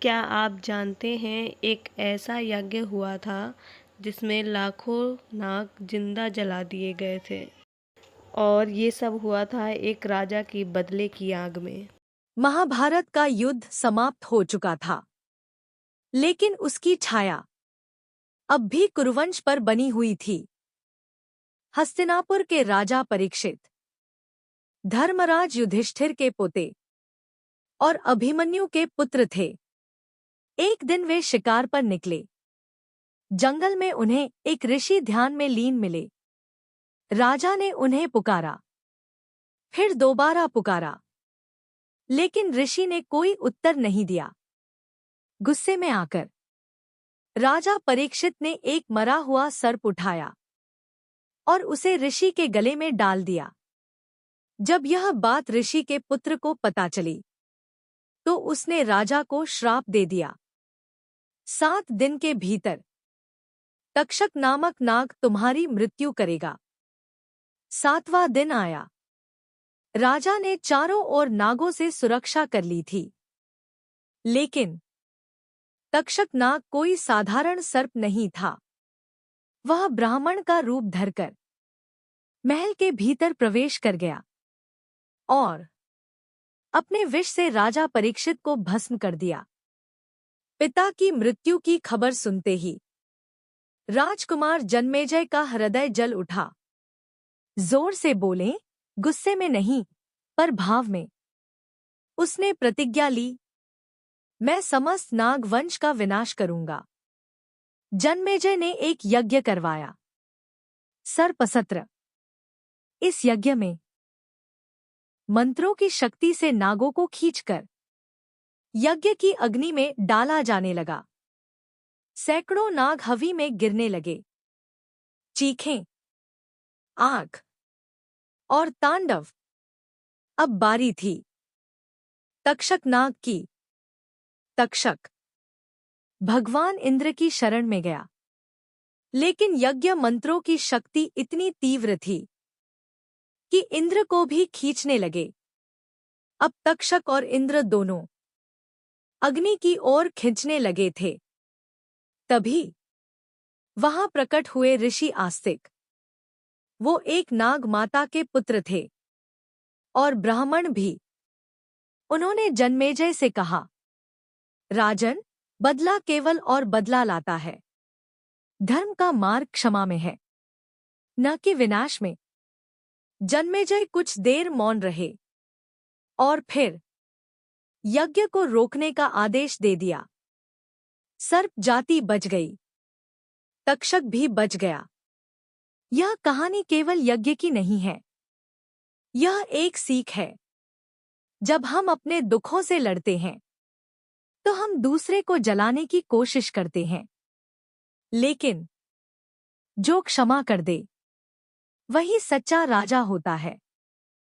क्या आप जानते हैं एक ऐसा यज्ञ हुआ था जिसमें लाखों नाग जिंदा जला दिए गए थे। और ये सब हुआ था एक राजा की बदले की आग में। महाभारत का युद्ध समाप्त हो चुका था, लेकिन उसकी छाया अब भी कुरुवंश पर बनी हुई थी। हस्तिनापुर के राजा परीक्षित, धर्मराज युधिष्ठिर के पोते और अभिमन्यु के पुत्र थे। एक दिन वे शिकार पर निकले। जंगल में उन्हें एक ऋषि ध्यान में लीन मिले। राजा ने उन्हें पुकारा, फिर दोबारा पुकारा, लेकिन ऋषि ने कोई उत्तर नहीं दिया। गुस्से में आकर राजा परीक्षित ने एक मरा हुआ सर्प उठाया और उसे ऋषि के गले में डाल दिया। जब यह बात ऋषि के पुत्र को पता चली, तो उसने राजा को श्राप दे दिया, 7 दिन के भीतर तक्षक नामक नाग तुम्हारी मृत्यु करेगा। 7वां दिन आया। राजा ने चारों ओर नागों से सुरक्षा कर ली थी, लेकिन तक्षक नाग कोई साधारण सर्प नहीं था। वह ब्राह्मण का रूप धरकर महल के भीतर प्रवेश कर गया और अपने विष से राजा परीक्षित को भस्म कर दिया। पिता की मृत्यु की खबर सुनते ही राजकुमार जन्मेजय का हृदय जल उठा। जोर से बोले, गुस्से में नहीं पर भाव में। उसने प्रतिज्ञा ली, मैं समस्त नाग वंश का विनाश करूंगा। जन्मेजय ने एक यज्ञ करवाया, सर्पसत्र। इस यज्ञ में मंत्रों की शक्ति से नागों को खींचकर यज्ञ की अग्नि में डाला जाने लगा। सैकड़ों नाग हवि में गिरने लगे। चीखें, आग और तांडव। अब बारी थी तक्षक नाग की। तक्षक भगवान इंद्र की शरण में गया, लेकिन यज्ञ मंत्रों की शक्ति इतनी तीव्र थी कि इंद्र को भी खींचने लगे। अब तक्षक और इंद्र दोनों अग्नि की ओर खींचने लगे थे। तभी वहां प्रकट हुए ऋषि आस्तिक। वो एक नाग माता के पुत्र थे और ब्राह्मण भी। उन्होंने जन्मेजय से कहा, राजन, बदला केवल और बदला लाता है। धर्म का मार्ग क्षमा में है, न कि विनाश में। जन्मेजय कुछ देर मौन रहे और फिर यज्ञ को रोकने का आदेश दे दिया। सर्प जाति बच गई, तक्षक भी बच गया। यह कहानी केवल यज्ञ की नहीं है, यह एक सीख है। जब हम अपने दुखों से लड़ते हैं, तो हम दूसरे को जलाने की कोशिश करते हैं, लेकिन जो क्षमा कर दे, वही सच्चा राजा होता है।